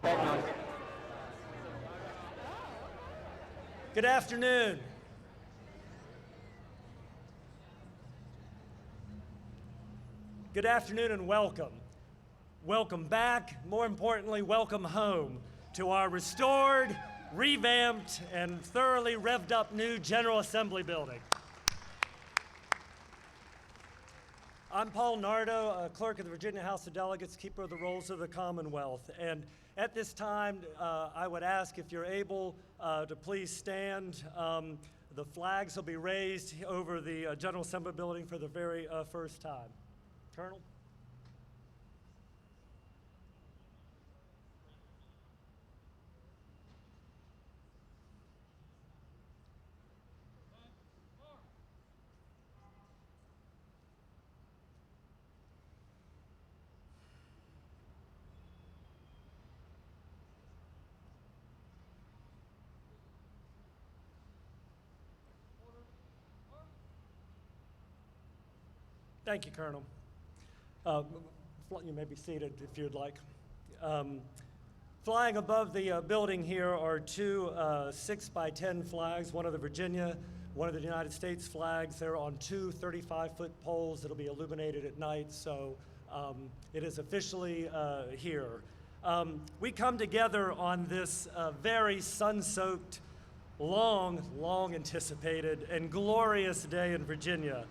Good afternoon. Good afternoon and welcome. Welcome back, more importantly, welcome home to our restored, revamped, and thoroughly revved up new General Assembly building. I'm Paul Nardo, clerk of the Virginia House of Delegates, keeper of the rolls of the Commonwealth. And at this time, I would ask if you're able to please stand. The flags will be raised over the General Assembly building for the very first time. Colonel? Thank you, Colonel. You may be seated if you'd like. Flying above the building here are two 6x10 flags, one of the Virginia, one of the United States flags. They're on two 35-foot poles that'll be illuminated at night, so it is officially here. We come together on this very sun-soaked, long anticipated, and glorious day in Virginia.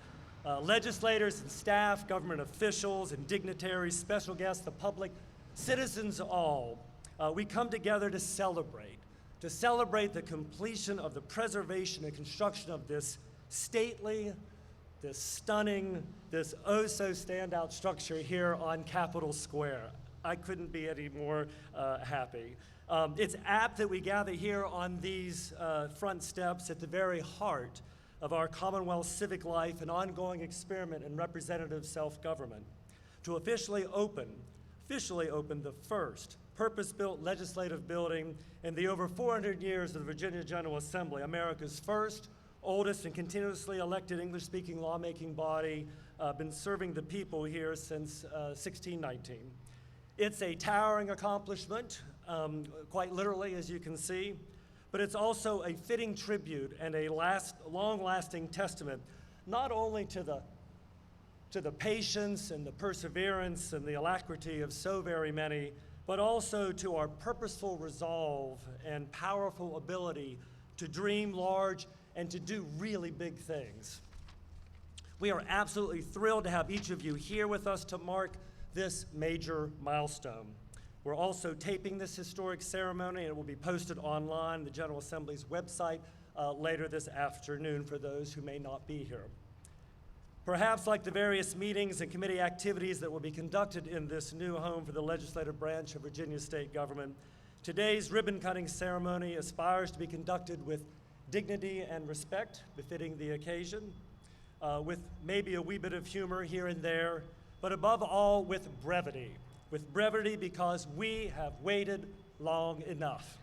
Legislators and staff, government officials and dignitaries, special guests, the public, citizens all, we come together to celebrate the completion of the preservation and construction of this stately, this stunning, this oh-so standout structure here on Capitol Square. I couldn't be any more happy. It's apt that we gather here on these front steps at the very heart of our Commonwealth civic life and ongoing experiment in representative self-government, to officially open the first purpose-built legislative building in the over 400 years of the Virginia General Assembly, America's first, oldest, and continuously elected English-speaking lawmaking body, been serving the people here since 1619. It's a towering accomplishment, quite literally, as you can see, but it's also a fitting tribute and a long-lasting testament, not only to the patience and the perseverance and the alacrity of so very many, but also to our purposeful resolve and powerful ability to dream large and to do really big things. We are absolutely thrilled to have each of you here with us to mark this major milestone. We're also taping this historic ceremony, and it will be posted online on the General Assembly's website later this afternoon for those who may not be here. Perhaps like the various meetings and committee activities that will be conducted in this new home for the legislative branch of Virginia state government, today's ribbon-cutting ceremony aspires to be conducted with dignity and respect befitting the occasion, with maybe a wee bit of humor here and there, but above all with brevity. With brevity because we have waited long enough.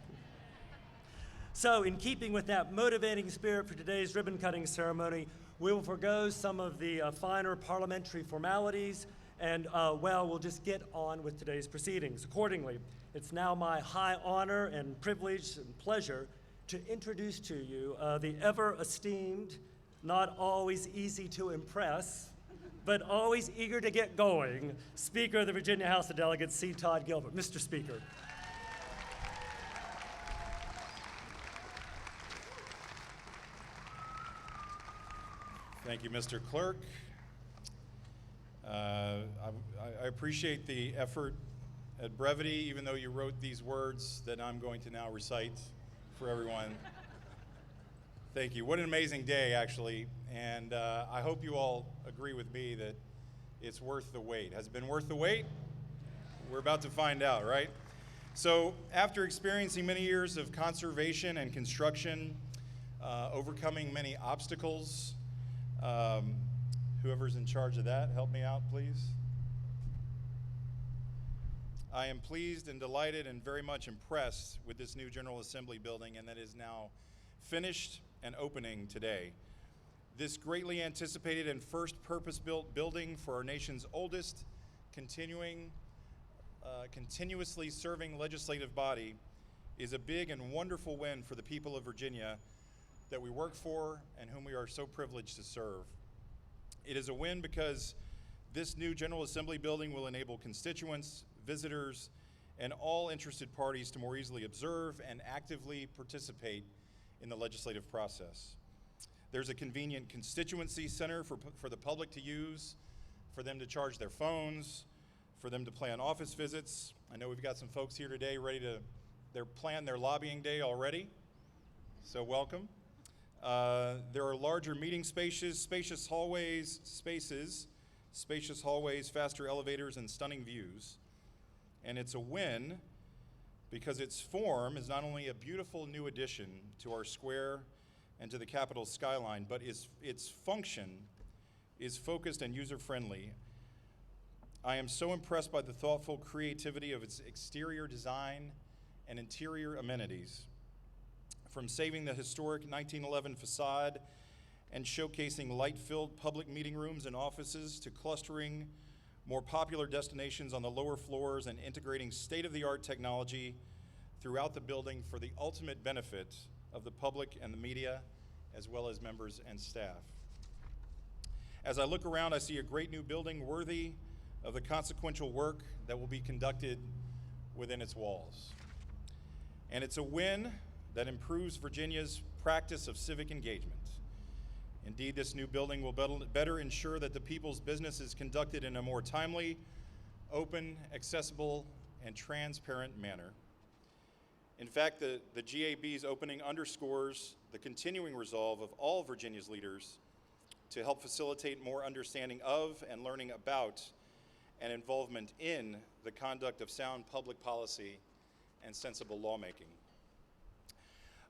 So in keeping with that motivating spirit for today's ribbon-cutting ceremony, we will forego some of the finer parliamentary formalities and, we'll just get on with today's proceedings. Accordingly, it's now my high honor and privilege and pleasure to introduce to you the ever-esteemed, not always easy to impress, but always eager to get going, Speaker of the Virginia House of Delegates, C. Todd Gilbert. Mr. Speaker. Thank you, Mr. Clerk. I appreciate the effort at brevity, even though you wrote these words that I'm going to now recite for everyone. Thank you. What an amazing day, actually. And I hope you all agree with me that it's worth the wait. Has it been worth the wait? We're about to find out, right? So after experiencing many years of conservation and construction, overcoming many obstacles, whoever's in charge of that, help me out, please. I am pleased and delighted and very much impressed with this new General Assembly building, and that is now finished and opening today. This greatly anticipated and first purpose-built building for our nation's oldest continuing continuously serving legislative body is a big and wonderful win for the people of Virginia that we work for and whom we are so privileged to serve. It is a win because this new General Assembly building will enable constituents, visitors, and all interested parties to more easily observe and actively participate in the legislative process. There's a convenient constituency center for the public to use, for them to charge their phones, for them to plan office visits. I know we've got some folks here today ready to plan their lobbying day already, so welcome. There are larger meeting spaces, spacious hallways, faster elevators, and stunning views. And it's a win because its form is not only a beautiful new addition to our square and to the Capitol's skyline, but its function is focused and user-friendly. I am so impressed by the thoughtful creativity of its exterior design and interior amenities. From saving the historic 1911 facade and showcasing light-filled public meeting rooms and offices to clustering more popular destinations on the lower floors and integrating state-of-the-art technology throughout the building for the ultimate benefit of the public and the media, as well as members and staff. As I look around, I see a great new building worthy of the consequential work that will be conducted within its walls. And it's a win that improves Virginia's practice of civic engagement. Indeed, this new building will better ensure that the people's business is conducted in a more timely, open, accessible, and transparent manner. In fact, the GAB's opening underscores the continuing resolve of all Virginia's leaders to help facilitate more understanding of and learning about and involvement in the conduct of sound public policy and sensible lawmaking.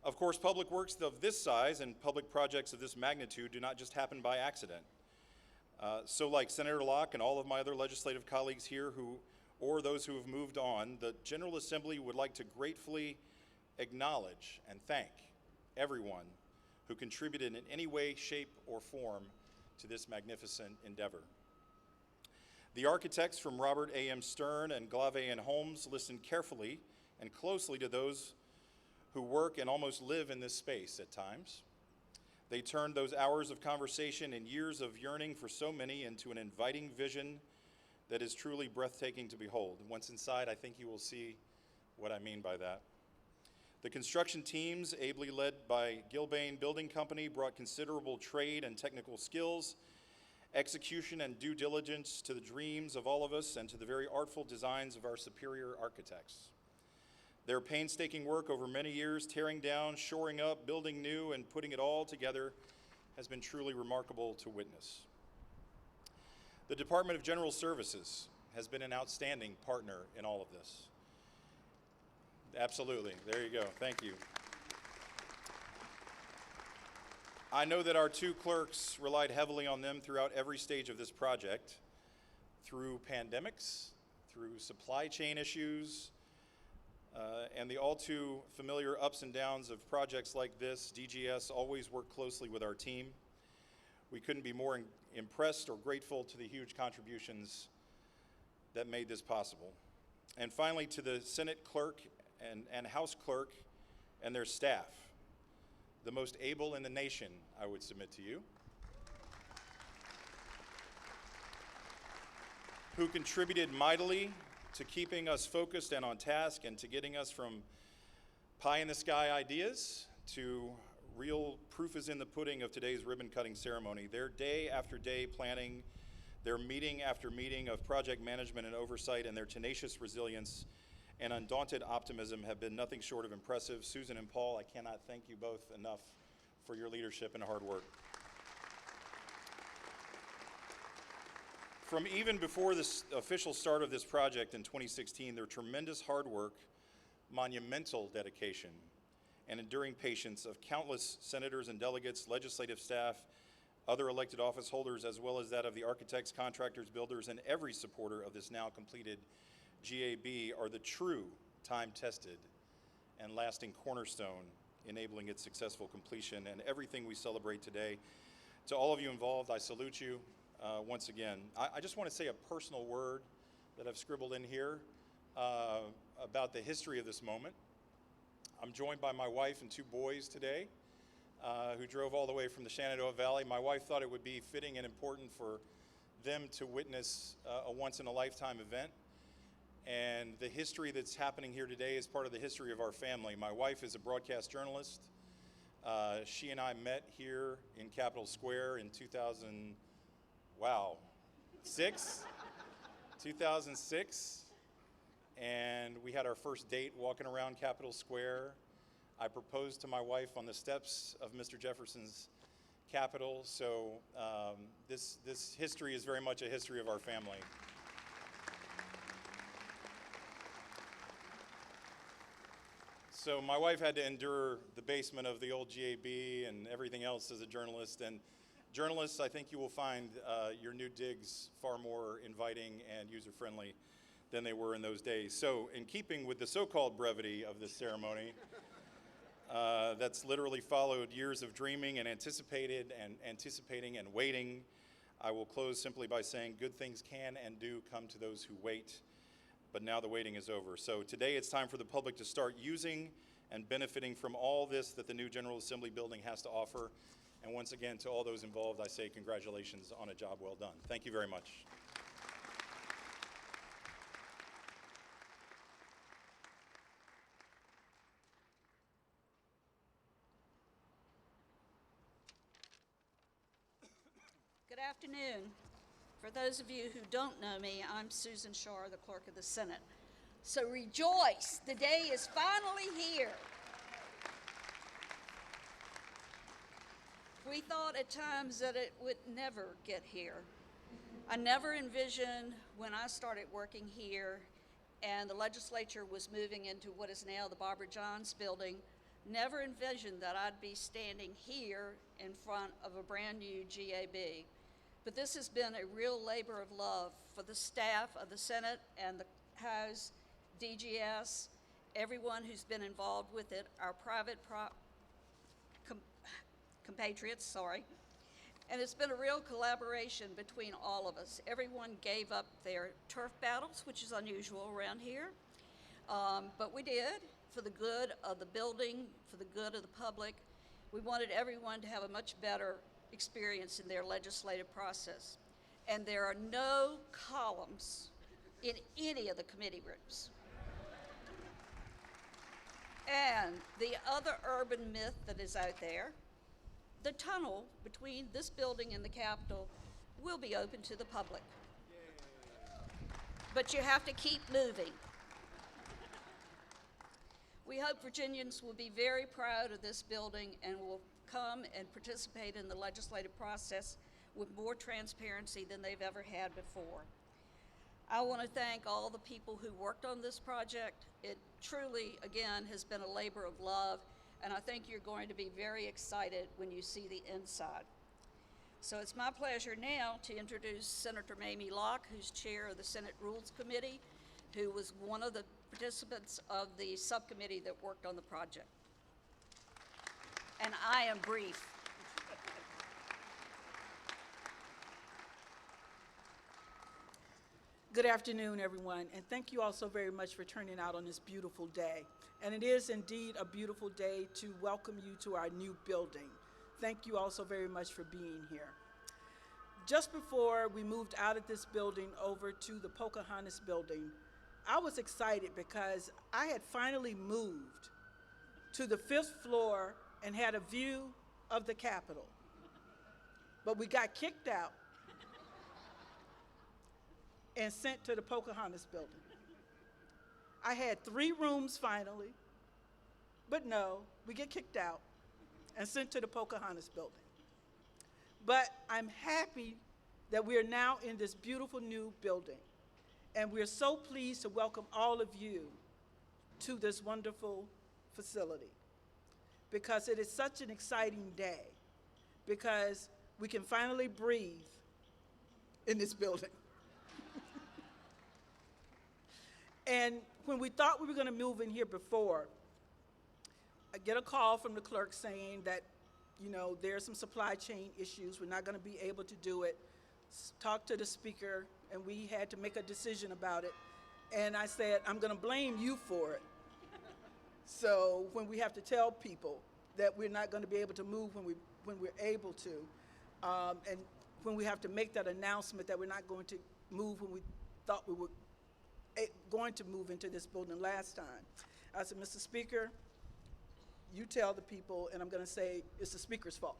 Of course, public works of this size and public projects of this magnitude do not just happen by accident. So like Senator Locke and all of my other legislative colleagues here or those who have moved on, the General Assembly would like to gratefully acknowledge and thank everyone who contributed in any way, shape, or form to this magnificent endeavor. The architects from Robert A.M. Stern and Glave and Holmes listened carefully and closely to those who work and almost live in this space at times. They turned those hours of conversation and years of yearning for so many into an inviting vision that is truly breathtaking to behold. Once inside, I think you will see what I mean by that. The construction teams, ably led by Gilbane Building Company, brought considerable trade and technical skills, execution and due diligence to the dreams of all of us and to the very artful designs of our superior architects. Their painstaking work over many years, tearing down, shoring up, building new, and putting it all together has been truly remarkable to witness. The Department of General Services has been an outstanding partner in all of this. Absolutely, there you go, thank you. I know that our two clerks relied heavily on them throughout every stage of this project, through pandemics, through supply chain issues, and the all too familiar ups and downs of projects like this. DGS always worked closely with our team. We couldn't be more impressed or grateful to the huge contributions that made this possible. And finally, to the Senate clerk and House clerk and their staff, the most able in the nation, I would submit to you, who contributed mightily to keeping us focused and on task and to getting us from pie-in-the-sky ideas to real proof is in the pudding of today's ribbon-cutting ceremony. Their day after day planning, their meeting after meeting of project management and oversight, and their tenacious resilience and undaunted optimism have been nothing short of impressive. Susan and Paul, I cannot thank you both enough for your leadership and hard work. From even before this official start of this project in 2016, their tremendous hard work, monumental dedication, and enduring patience of countless senators and delegates, legislative staff, other elected office holders, as well as that of the architects, contractors, builders, and every supporter of this now completed GAB are the true time-tested and lasting cornerstone enabling its successful completion and everything we celebrate today. To all of you involved, I salute you once again. I just want to say a personal word that I've scribbled in here. about the history of this moment. I'm joined by my wife and two boys today who drove all the way from the Shenandoah Valley. My wife thought it would be fitting and important for them to witness a once-in-a-lifetime event. And the history that's happening here today is part of the history of our family. My wife is a broadcast journalist. She and I met here in Capitol Square in 2006, and we had our first date walking around Capitol Square. I proposed to my wife on the steps of Mr. Jefferson's Capitol, so this history is very much a history of our family. So my wife had to endure the basement of the old GAB and everything else as a journalist. And journalists, I think you will find your new digs far more inviting and user-friendly than they were in those days. So in keeping with the so-called brevity of this ceremony, that's literally followed years of dreaming and anticipating and waiting, I will close simply by saying good things can and do come to those who wait. But now the waiting is over. So today it's time for the public to start using and benefiting from all this that the new General Assembly building has to offer. And once again, to all those involved, I say congratulations on a job well done. Thank you very much. Good afternoon. For those of you who don't know me, I'm Susan Shar, the Clerk of the Senate. So rejoice, the day is finally here. We thought at times that it would never get here. I never envisioned when I started working here and the legislature was moving into what is now the Barbara Johns building, never envisioned that I'd be standing here in front of a brand new GAB. But this has been a real labor of love for the staff of the Senate and the House, DGS, everyone who's been involved with it, our private compatriots, And it's been a real collaboration between all of us. Everyone gave up their turf battles, which is unusual around here. But we did for the good of the building, for the good of the public. We wanted everyone to have a much better experience in their legislative process. And there are no columns in any of the committee rooms. And the other urban myth that is out there, the tunnel between this building and the Capitol will be open to the public. But you have to keep moving. We hope Virginians will be very proud of this building and will come and participate in the legislative process with more transparency than they've ever had before. I want to thank all the people who worked on this project. It truly, again, has been a labor of love, and I think you're going to be very excited when you see the inside. So it's my pleasure now to introduce Senator Mamie Locke, who's chair of the Senate Rules Committee, who was one of the participants of the subcommittee that worked on the project. And I am brief. Good afternoon, everyone, and thank you all so very much for turning out on this beautiful day. And it is indeed a beautiful day to welcome you to our new building. Thank you all so very much for being here. Just before we moved out of this building over to the Pocahontas building, I was excited because I had finally moved to the 5th floor and had a view of the Capitol. But we got kicked out and sent to the Pocahontas building. I had 3 rooms finally, but no, we get kicked out and sent to the Pocahontas building. But I'm happy that we are now in this beautiful new building, and we're so pleased to welcome all of you to this wonderful facility, because it is such an exciting day, because we can finally breathe in this building. And when we thought we were going to move in here before, I get a call from the clerk saying that, you know, there's some supply chain issues. We're not going to be able to do it. Talk to the speaker, and we had to make a decision about it. And I said, I'm going to blame you for it. So when we have to tell people that we're not going to be able to move when we're able to, and when we have to make that announcement that we're not going to move when we thought we were going to move into this building last time, I said, Mr. Speaker, you tell the people, and I'm going to say it's the Speaker's fault,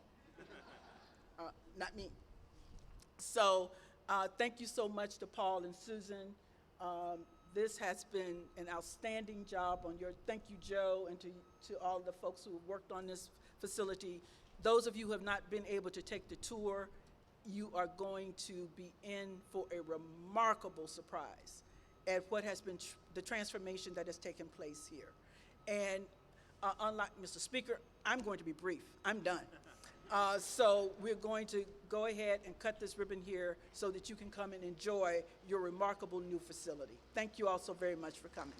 not me. So thank you so much to Paul and Susan. This has been an outstanding job on your, thank you, Joe, and to all the folks who have worked on this facility. Those of you who have not been able to take the tour, you are going to be in for a remarkable surprise at what has been the transformation that has taken place here. And unlike Mr. Speaker, I'm going to be brief. I'm done. So we're going to go ahead and cut this ribbon here so that you can come and enjoy your remarkable new facility. Thank you all so very much for coming.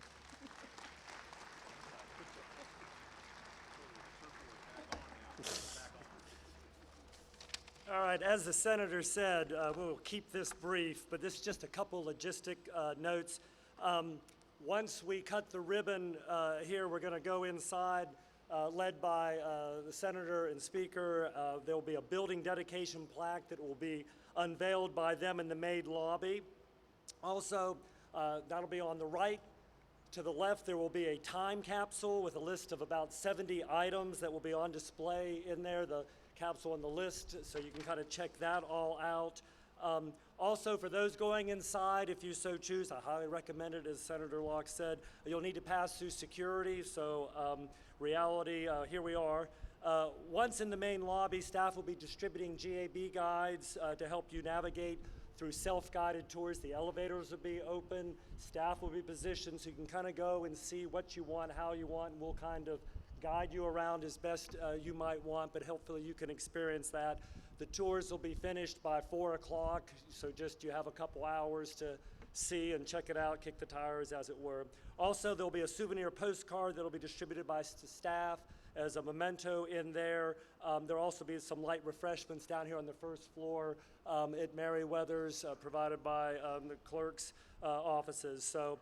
All right, as the senator said, we'll keep this brief, but this is just a couple logistic notes. Once we cut the ribbon here, we're going to go inside, led by the senator and speaker. There will be a building dedication plaque that will be unveiled by them in the main lobby. Also, that'll be on the right. To the left, there will be a time capsule with a list of about 70 items that will be on display in there, the capsule and the list, so you can kind of check that all out. Also, for those going inside, if you so choose, I highly recommend it, as Senator Locke said. You'll need to pass through security, so reality, here we are. Once in the main lobby, staff will be distributing GAB guides to help you navigate through self-guided tours. The elevators will be open, staff will be positioned, so you can kind of go and see what you want, how you want, and we'll kind of guide you around as best you might want, but hopefully you can experience that. The tours will be finished by 4 o'clock, so just you have a couple hours to see and check it out, kick the tires, as it were. Also, there'll be a souvenir postcard that'll be distributed by staff as a memento in there. There'll also be some light refreshments down here on the first floor at Merriweather's, provided by the clerk's offices. So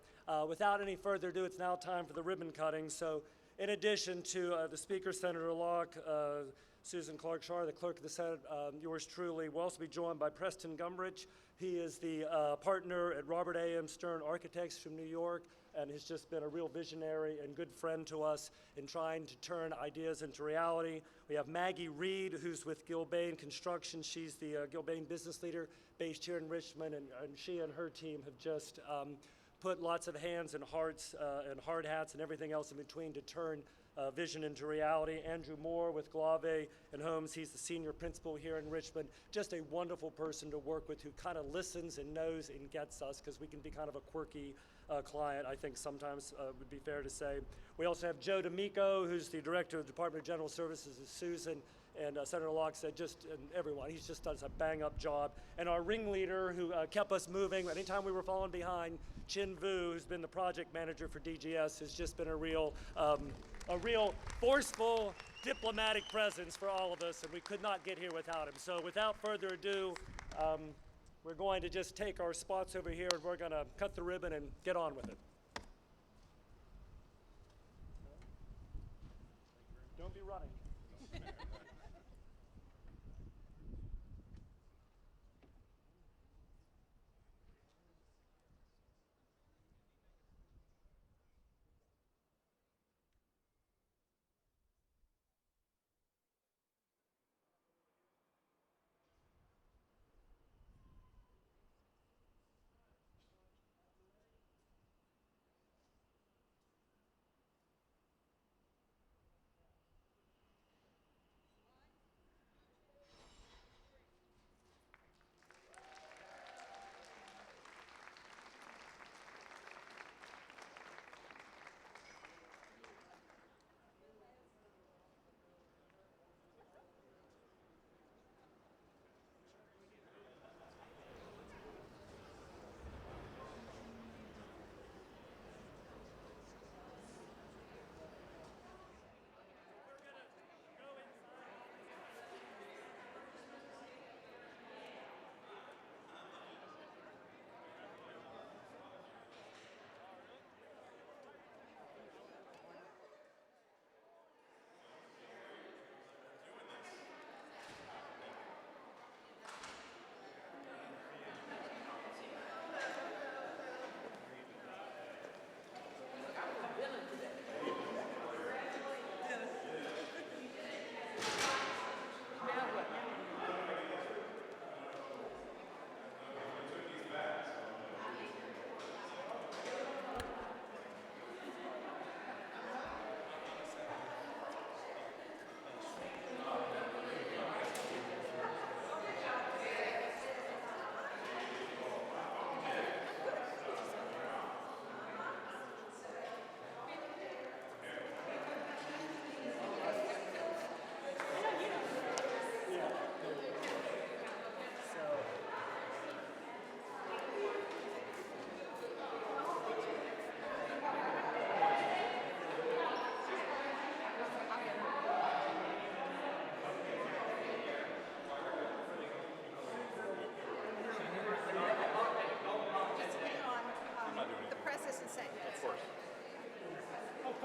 without any further ado, it's now time for the ribbon cutting. So in addition to the Speaker, Senator Locke, Susan Clark-Shar, the Clerk of the Senate, yours truly, we'll also be joined by Preston Gumbrich. He is the partner at Robert A.M. Stern Architects from New York, and has just been a real visionary and good friend to us in trying to turn ideas into reality. We have Maggie Reed, who's with Gilbane Construction. She's the Gilbane business leader based here in Richmond, and she and her team have just put lots of hands and hearts and hard hats and everything else in between to turn vision into reality. Andrew Moore with Glave and Holmes, he's the senior principal here in Richmond. Just a wonderful person to work with who kind of listens and knows and gets us, because we can be kind of a quirky client, I think sometimes would be fair to say. We also have Joe D'Amico, who's the director of the Department of General Services, as Susan and Senator Locke said, and everyone, he's just done a bang-up job. And our ringleader who kept us moving anytime we were falling behind, Chin Vu, who's been the project manager for DGS, has just been a real forceful diplomatic presence for all of us, and we could not get here without him. So without further ado, we're going to just take our spots over here, and we're going to cut the ribbon and get on with it. Don't be running.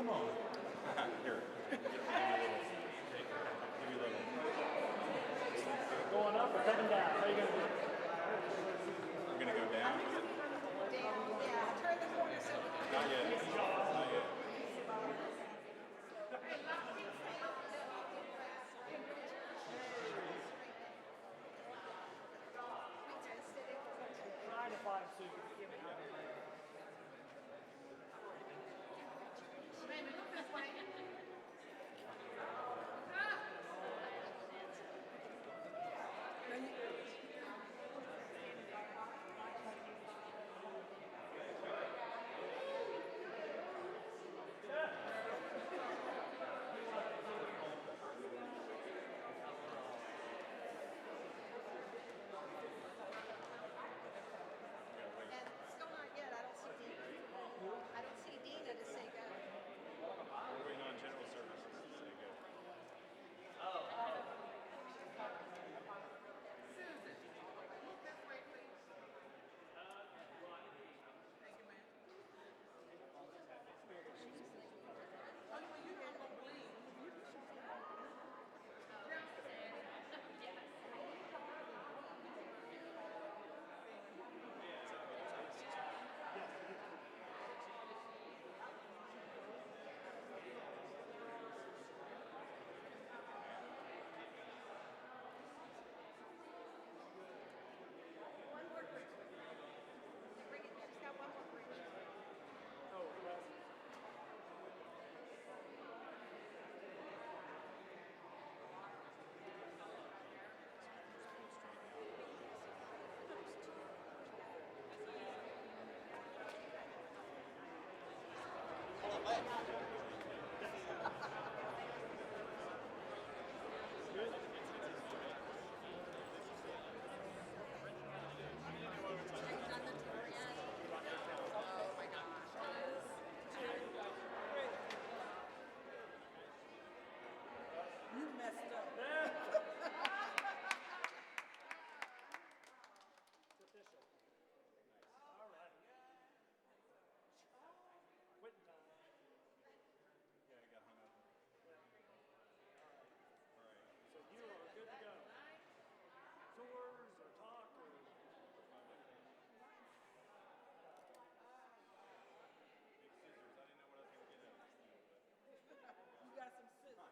Come on. Here. Going up or coming down? How are you gonna do it? We're gonna go down. Not yet. Not yet. Try to find suit. And still not yet. I don't see Dean. I don't see Dean at a say go. We're waiting on general services to say go. One more bridge. Bring it. Just got one more bridge. You messed up. It's official. All right. Quitting time. Yeah, I got hung up. All right. So you are good to go. Tours or talk or Big scissors. I didn't know what I was gonna get out of this thing, but You got some scissors.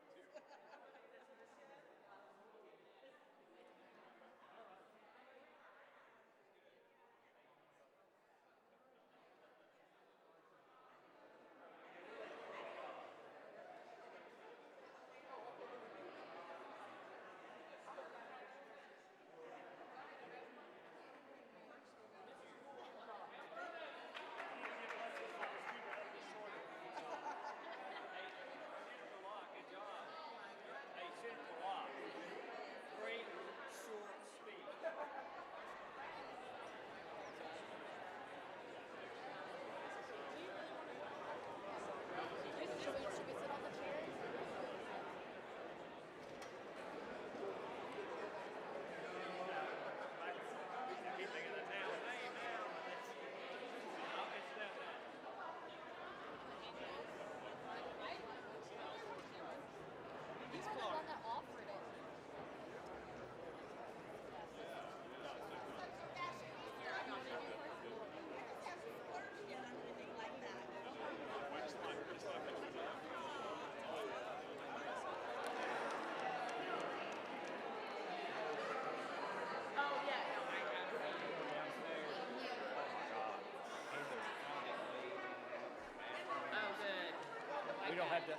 great short speech. Should we sit on the chairs? Keeping in the town. Hey, now. It's that. He's the one that offered it.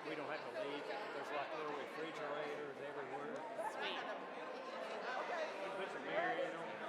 We don't have to leave. There's like little refrigerators everywhere. Sweet. You put your beer in them.